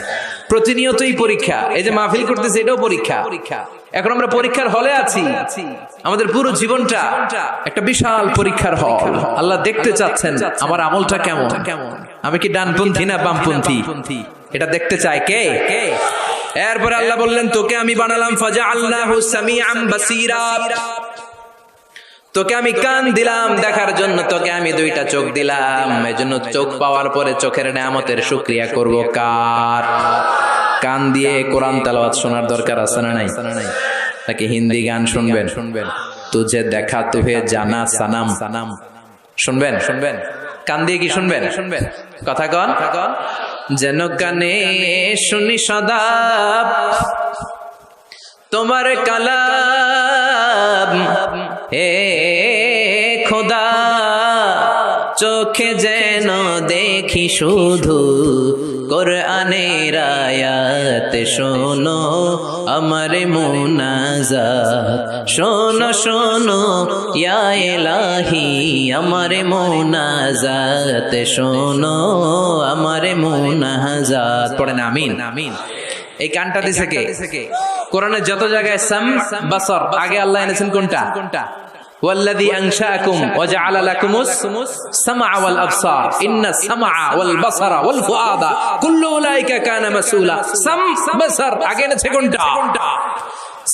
Speaker 2: প্রতিনিয়তই পরীক্ষা। এই যে মাহফিল করতেছে, এটাও পরীক্ষা। এখন আমরা পরীক্ষার হলে আছি। আমাদের পুরো জীবনটা একটা বিশাল পরীক্ষার হল। আল্লাহ দেখতে চাচ্ছেন আমার আমলটা কেমন, আমি কি ডানপন্থী না বামপন্থী, এটা দেখতে চায় কে? এরপর আল্লাহ বললেন তোকে আমি বানালাম ফাজআলনাহু সামিআন বাসীরা, তোকে আমি কান দিলাম দেখার জন্য, তোকে আমি 2টা চোখ দিলাম। এজন্য চোখ পাওয়ার পরে চোখের নেয়ামতের শুকরিয়া করব কার? কান দিয়ে কোরআন তেলাওয়াত শোনার দরকার আছে না নাই? নাকি হিন্দি গান শুনবেন? তুঝে দেখা তুহে জানা সানাম শুনবেন? কান দিয়ে কি শুনবেন? কথা কন। যেন কানে শুনি সদা তোমার কালাম, হে খোদা চোখে যেন দেখি শুধু কোরআনের আয়াত। শোনো আমার মুনাজাত, শোনো শোনো ইয়া ইলাহি আমার মুনাজাত, শোনো আমার মুনাজাত। পড়েন আমিন। এই কানটা দিছে কে? কোরআনের যত জায়গায় সাম বাসর, আগে আল্লাহ এনেছেন কোনটা? ওয়াল্লাযী আনশাআকুম ওয়া জাআলা লাকুমুস সামআ ওয়াল আবসার ইন্নাস সামআ ওয়াল বাসারা ওয়াল ফুআদা কুল্লু উলাইকা কানা মাসউলা। সাম বাসর আগে এনেছে কোনটা?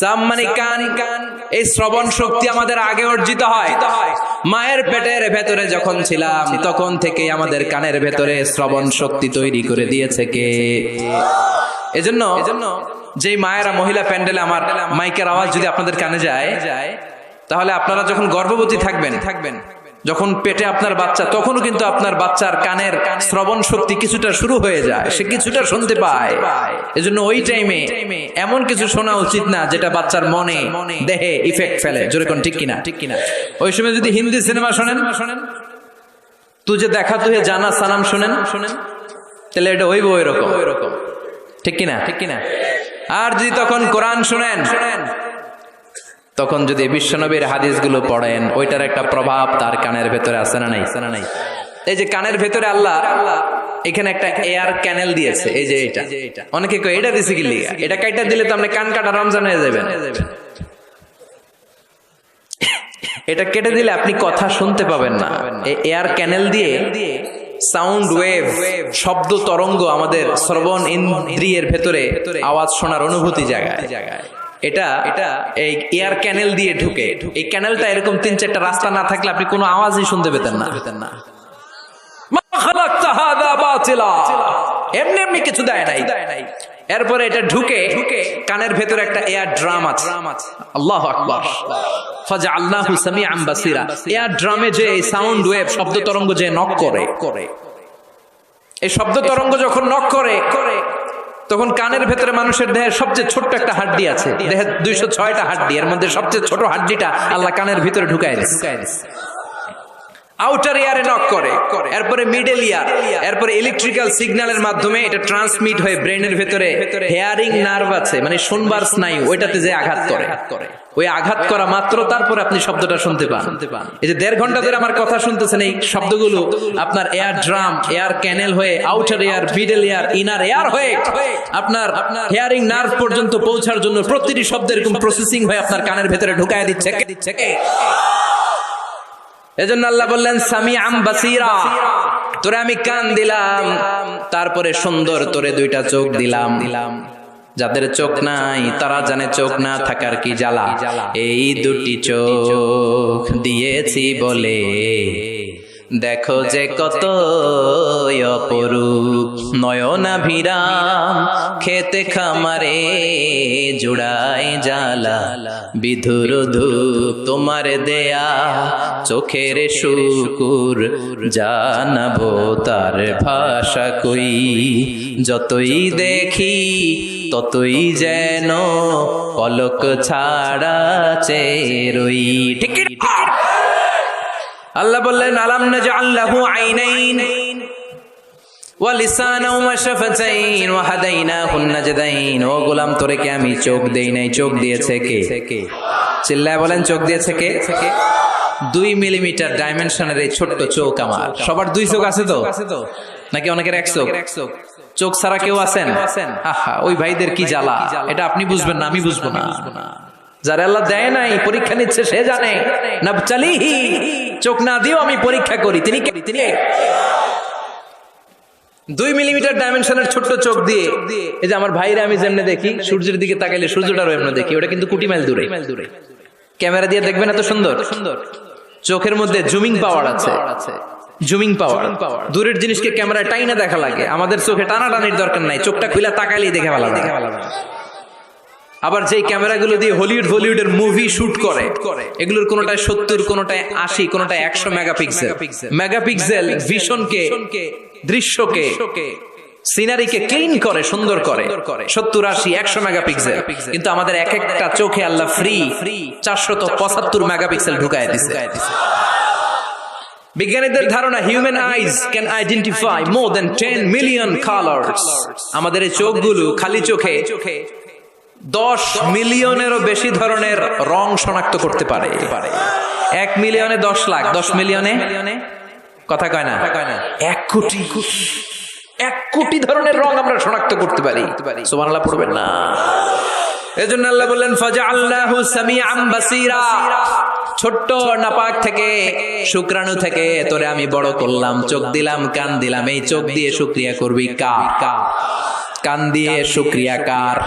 Speaker 2: সাম মানে কান। এই শ্রবণ শক্তি আমাদের আগে অর্জিত হয়। মায়ের পেটের ভেতরে যখন ছিলাম তখন থেকে আমাদের কানের ভেতরে শ্রবণ শক্তি তৈরি করে দিয়েছে কে? এজন্য যে মায়েরা মহিলা প্যান্ডেলে আমার মাইকের আওয়াজ যদি আপনাদের কানে যায়, তাহলে আপনারা যখন গর্ভবতী থাকবেন, যখন পেটে আপনার বাচ্চা, তখনও কিন্তু আপনার বাচ্চার কানের শ্রবণ শক্তি কিছুটা শুরু হয়ে যায়, সে কিছুটা শুনতে পায়। এজন্য ওই টাইমে এমন কিছু শোনা উচিত না যেটা বাচ্চার মনে দেহে ইফেক্ট ফেলে। জোরে কোন ঠিক কিনা? ওই সময় যদি হিন্দি সিনেমা শোনেন, তুঝে দেখা তুহে জানা সানাম শোনেন, তাহলে এটা হইব ওইরকম। ঠিক কিনা? আর যদি তখন কোরআন শোনেন, তখন যদি বিশ্বনবীর হাদিসগুলো পড়েন, ওইটার একটা প্রভাব তার কানের ভেতরে আছে না নাই? এই যে কানের ভেতরে আল্লাহ এখানে একটা এয়ার ক্যানেল দিয়েছে। এই যে এটা, অনেকে কয় এটা দিছে কি লিগা? এটা কাইটা দিলে তো আপনি কান কাটা রমজান হয়ে যাবেন। এটা কেটে দিলে আপনি কথা শুনতে পাবেন না। এই এয়ার ক্যানেল দিয়ে সাউন্ড ওয়েভ, শব্দ তরঙ্গ আমাদের শ্রবণ ইন্দ্রিয়ের ভেতরে আওয়াজ শোনার অনুভূতি জায়গায়। এটা এই এয়ার ক্যানেল দিয়ে ঢুকে। এই ক্যানেলটা এরকম 3-4টা রাস্তা না থাকলে আপনি কোনো আওয়াজই শুনতে পেতেন না। এমনি কিছু দেয় নাই। এরপরে এটা ঢুকে কানের ভেতরে একটা এয়ার ড্রাম আছে। আল্লাহু আকবার। ফাজআলনাহু সামিআন বাসীরা। এয়ার ড্রামে যে সাউন্ড ওয়েভ, শব্দ তরঙ্গ যে নক করে, এই শব্দ তরঙ্গ যখন নক করে তখন কানের ভেতরে মানুষের দেহের সবচেয়ে ছোট্ট একটা হাড্ডি আছে, দেহের 206টা হাড্ডি, এর মধ্যে সবচেয়ে ছোট হাড্ডিটা আল্লাহ কানের ভিতরে ঢুকায় দিয়েছে। আউটার ইয়ারে নক করে, এরপরে মিডল ইয়ার, এরপরে ইলেকট্রিক্যাল সিগন্যালের মাধ্যমে এটা ট্রান্সমিট হয়ে ব্রেনের ভেতরে হেয়ারিং নার্ভ আছে, মানে শুনবার স্নায়ু, ওইটাতে যে আঘাত করে, ওই আঘাত করা মাত্র তারপরে আপনি শব্দটা শুনতে পান। এই যে 1.5 ঘন্টা ধরে আমার কথা শুনতেছেন, এই শব্দগুলো আপনার এয়ার ড্রাম, এয়ার ক্যানেল হয়ে outer air, middle air, inner air হয়ে আপনার হেয়ারিং নার্ভ পর্যন্ত পৌঁছার জন্য প্রতিটি শব্দ এরকম প্রসেসিং হয়ে আপনার কানের ভেতরে ঢুকায় দিচ্ছে। এজন্য আল্লাহ বললেন সামিআম বাসীরা, তোরে আমি কান দিলাম, তারপরে সুন্দর তোরে 2টা চোখ দিলাম। যাদের চোখ নাই তারা জানে চোখ না থাকার কি জ্বালা। এই 2টি চোখ দিয়েছি বলে দেখো যে কত অপরূপ, নয়নাভিরাম খেতে খামারে জুড়ায় জ্বালা, বিধুর ধূপ তোমার দেয়া চোখের শুকুর, জানাবো তার ভাষা কই, যতই দেখি ততই যেন পলক ছাড়া চেরই। ঠিক আল্লাহ বললেন আলাম নাজআল লাহু আইনাইন ওয়া লিসানান ওয়া শাফাতাইন ওয়া হাদাইনাহুন নাজদাইন। ও গোলাম, তোরে কি আমি চোখ দেই নাই? চোখ দিয়েছে কে? চিল্লায় বলেন, চোখ দিয়েছে কে? 2 মিলিমিটার ডাইমেনশনের এই ছোট্ট চোখ আমার। সবার 2 চোখ আছে তো নাকি অনেকের 1 চোখ? চোখ ছাড়া কেউ আছেন? আহা, ওই ভাইদের কি জ্বালা, এটা আপনি বুঝবেন না, আমি বুঝবো না। যারা আল্লাহ দেয় নাই, পরীক্ষা নিচ্ছে, সে জানে। নাবতালিহি, চোখ না দিও আমি পরীক্ষা করি। তিনি 2 মিলিমিটার ডাইমেনশনের ছোট্ট চোখ দিয়ে, এই যে আমার ভাইরা আমি যেমনে দেখি, সূর্যের দিকে তাকাইলে সূর্যটারও এমনি দেখি, ওটা কিন্তু কোটি মাইল দূরে। ক্যামেরা দিয়ে দেখবেন এত সুন্দর। চোখের মধ্যে জুমিং পাওয়ার আছে, জুমিং পাওয়ার। দূরের জিনিসকে ক্যামেরায় টাইনা দেখা লাগে, আমাদের চোখে টানাটানির দরকার নাই, চোখটা খুলে তাকাইলেই দেখে ভালো লাগে। আবার যেই ক্যামেরাগুলো দিয়ে হলিউড বলিউডের মুভি শুট করে, এগুলোর কোনটায় 70, কোনটায় 80, কোনটায় 100 মেগাপিক্সেল ভিশনকে, দৃশ্যকে, সিনারিকে ক্লিন করে, সুন্দর করে। 70, 80, 100 মেগাপিক্সেল। কিন্তু আমাদের এক একটা চোখে আল্লাহ ফ্রি 475 মেগাপিক্সেল ঢুকায় দিছে। বিজ্ঞানীদের ধারণা human eyes can identify more than 10 million colours. আমাদের এই চোখগুলো খালি চোখে 10 মিলিয়নেরও বেশি ধরনের রং শনাক্ত করতে পারে। 1 মিলিয়নে 10 লাখ, 10 মিলিয়নে কথা কয় না, 1 কোটি, 1 কোটি ধরনের রং আমরা শনাক্ত করতে পারি। সুবহানাল্লাহ পড়বেন না? এজন্য আল্লাহ বললেন ফাজআলনাহু সামিআম বাসীরা। ছোট্ট নাপাক থেকে, শুক্রাণু থেকে তোরে আমি বড় করলাম, চোখ দিলাম, কান দিলাম। এই চোখ দিয়ে শুকরিয়া করবি কার? কান দিয়ে শুকরিয়া কার?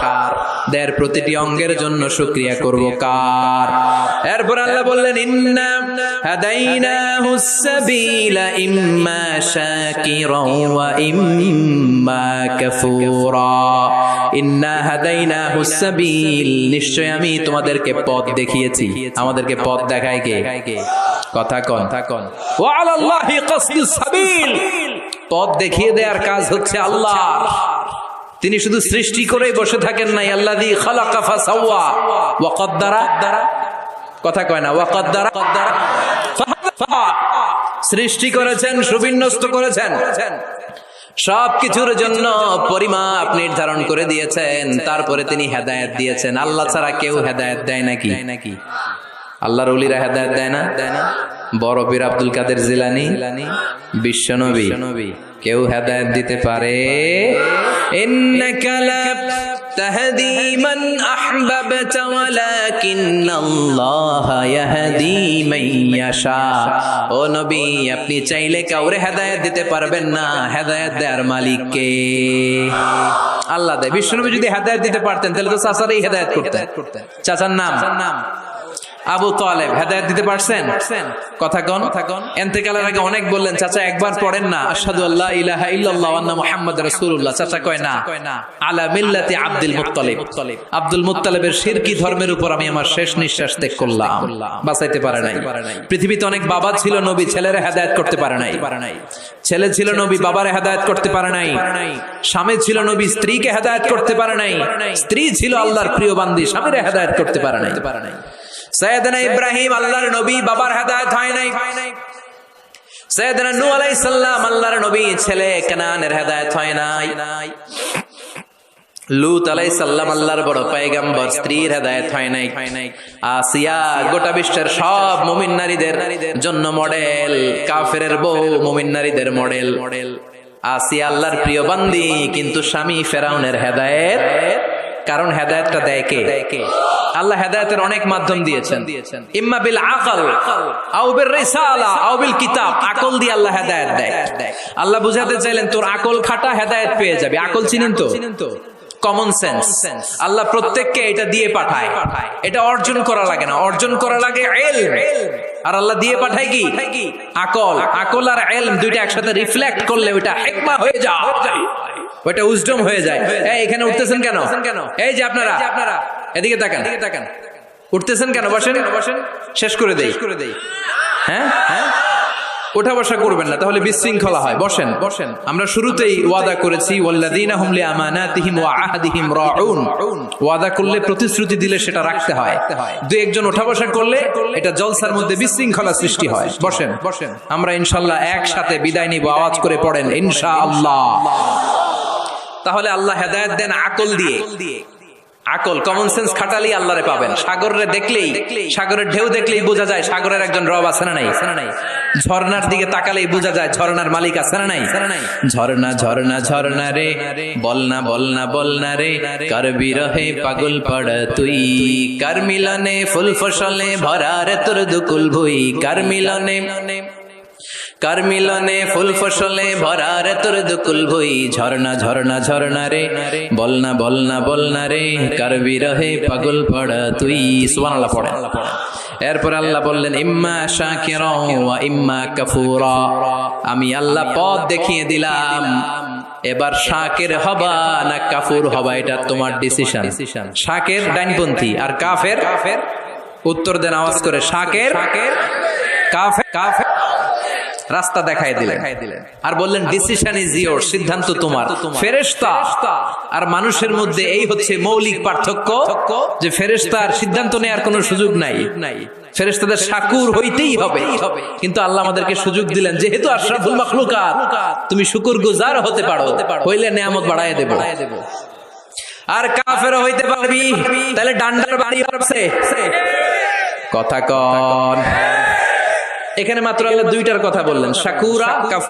Speaker 2: দের প্রতিটি অঙ্গের জন্য শুকরিয়া করব কার? এরপর আল্লাহ বললেন ইন্না হাদাইনাহুস সাবিলা ইম্মা শাকিরা ওয়া ইম্মা কাফুরা। ইন্না হাদাইনাহুস সাবিল, নিশ্চয় আমি তোমাদেরকে পথ দেখিয়েছি। আমাদেরকে পথ দেখায় কে? কথা কন। ওয়া আলাল্লাহি কাসদুস সাবিল, পথ দেখিয়ে দেওয়ার কাজ হচ্ছে আল্লাহর। তিনি শুধু সৃষ্টি করেই বসে থাকেন নাই। আল্লাযী খালাকা ফাসাওয়া ওয়া কদ্দারা, কথা কয় না, ওয়া কদ্দারা, সৃষ্টি করেছেন, সুবিন্যস্ত করেছেন, সবকিছুর জন্য পরিমাপ নির্ধারণ করে দিয়েছেন। তারপরে তিনি হেদায়েত দিয়েছেন। আল্লাহ ছাড়া কেউ হেদায়েত দেয় নাকি? আল্লাহর ওলিরা হেদায়েত দেয় না? বড় পীর আব্দুল কাদের জিলানী, বিশ্বনবী, কেউ হেদায়েত দিতে পারে? ইন্নাকা লা তাহদি মান আহবাবতা ওয়ালাকিন্নাল্লাহা ইয়াহদি মান ইয়াশা। ও নবী, আপনি চাইলে কাউরে হেদায়েত দিতে পারবেন না, হেদায়েত দেওয়ার মালিক কে? আল্লাহ দেয়। বিশ্বনবী যদি হেদায়েত দিতে পারতেন তাহলে তো চাচারই হেদায়েত করতেন। চাচার নাম আবু তালেব হেদায়েত দিতে পারছেন? কথা কন। ইন্তেকালের আগে অনেক বললেন, চাচা একবার পড়েন না আশহাদু আল্লা ইলাহা ইল্লাল্লাহ ওয়া আন্না মুহাম্মাদুর রাসূলুল্লাহ। চাচা কয় না, আলা মিল্লাতি আব্দুল মুত্তালিব, আব্দুল মুত্তালিবের শিরকি ধর্মের উপর আমি আমার শেষ নিঃশ্বাস ত্যাগ করলাম। বাঁচাইতে পারে নাই। পৃথিবীতে অনেক বাবা ছিল নবী, ছেলেরা হেদায়েত করতে পারে নাই। ছেলে ছিল নবী, বাবারে হেদায়েত করতে পারে নাই। স্বামী ছিল নবী, স্ত্রীকে হেদায়েত করতে পারে নাই। স্ত্রী ছিল আল্লাহর প্রিয় বান্দি, স্বামীরে হেদায়েত করতে পারে নাই। সাইয়েদনা ইব্রাহিম আল্লাহর নবী, বাবার হেদায়েত হয় নাই। সাইয়েদনা নূহ আলাইহিস সালাম আল্লাহর নবী, ছেলে কানানের হেদায়েত হয় নাই। লূত আলাইহিস সালাম আল্লাহর বড় পয়গম্বর, স্ত্রীর হেদায়েত হয় নাই। আসিয়া গোটা বিশ্বের সব মুমিন নারীদের জন্য মডেল, কাফেরের বউ মুমিন নারীদের মডেল। আসিয়া আল্লাহর প্রিয় বান্দি, কিন্তু স্বামী ফেরাউনের হেদায়েত। কারণ হেদায়েতটা দেয় কে? আল্লাহ হেদায়েতের অনেক মাধ্যম দিয়েছেন। ইম্মা বিল আকল আও বির রিসালা আও বিল কিতাব। আকল দিয়ে আল্লাহ হেদায়েত দেয়। আল্লাহ বুঝাতে চাইলেন তোর আকল খাটা, হেদায়েত পেয়ে যাবে। আকল চিনেন তো? Common sense. আল্লাহ প্রত্যেককে এটা দিয়ে পাঠায়। এটা অর্জন করা লাগে না, অর্জন করা লাগে ইলম। আর আল্লাহ দিয়ে পাঠায় কি? আকল। আকল আর ইলম দুইটা একসাথে রিফ্লেক্ট করলে ওটা হিকমা হয়ে যায়, ওটা উইজডম হয়ে যায়। এই এখানে উঠতেছেন কেন? এই যে আপনারা এদিকে তাকান, উঠতেছেন কেন? বসেন, শেষ করে দেই। হ্যাঁ, ওঠা বসা করবেন না, তাহলে বিশৃঙ্খলা হয়। বসেন। আমরা শুরুতেই ওয়াদা করেছি, ওয়াল্লাযীনা হুম লিআমানাতিহিম ওয়া আহদিহিম রাউন। ওয়াদা করলে, প্রতিশ্রুতি দিলে সেটা রাখতে হয়। দুই একজন ওঠা বসা করলে এটা জলসার মধ্যে বিশৃঙ্খলা সৃষ্টি হয়। বসেন। আমরা ইনশাআল্লাহ একসাথে বিদায় নিব। আওয়াজ করে পড়েন ইনশাআল্লাহ। তাহলে আল্লাহ হেদায়েত দেন আকল দিয়ে। আকল, কমন সেন্স খাটালি আল্লাহরে পাবেন। সাগরের দেখলেই, সাগরের ঢেউ দেখলেই বোঝা যায় সাগরের একজন রব আছে না নাই? ঝর্ণার দিকে তাকালেই বোঝা যায় ঝর্ণার মালিক আছে না নাই? ঝর্ণা ঝর্ণা ঝর্ণা রে, বলনা বলনা বলনা রে, কার বিরহে পাগল পড় তুই, কার মিলনে ফুল ফসলে ভরা রে তোর দুকুল ভুই, কার মিলনে ফুল ফসলে ভরা রে তোর দুকুল ভুই, ঝর্ণা ঝর্ণা ঝর্ণা রে, বলনা বলনা বলনা রে, কার বিরহে পাগল পড় তুই। সুবহানাল্লাহ পড়েন। এরপর আল্লাহ বললেন ইম্মা শাকিরা ওয়া ইম্মা কাফুরা। আমি আল্লাহ পথ দেখিয়ে দিলাম, এবার শাকির হবা না কাফুর হবা এটা তোমার ডিসিশন। শাকির ডাইনপন্থী আর কাফের, উত্তর দেন আওয়াজ করে, শাকির কাফের। রাস্তা দেখাই দিলেন আর বললেন ডিসিশন ইজ ইয়োর, সিদ্ধান্ত তোমার। ফেরেশতা আর মানুষের মধ্যে এই হচ্ছে মৌলিক পার্থক্য, যে ফেরেশতার সিদ্ধান্ত নেওয়ার কোনো সুযোগ নাই। ফেরেশতাদের শাকুর হইতেই হবে, কিন্তু আল্লাহ আমাদেরকে সুযোগ দিলেন, যেহেতু আশরাফুল মাখলুকাত তুমি শুকরগুজার হতে পারো, হইলে নেয়ামত বাড়ায় দেব। আর কাফের হইতে পারবি, তাহলে ডান্ডার বাড়ি আছে। কথা কন। এখানে মাত্র আল্লাহ দুইটার কথা বললেন, শাকুরা কাফুরা।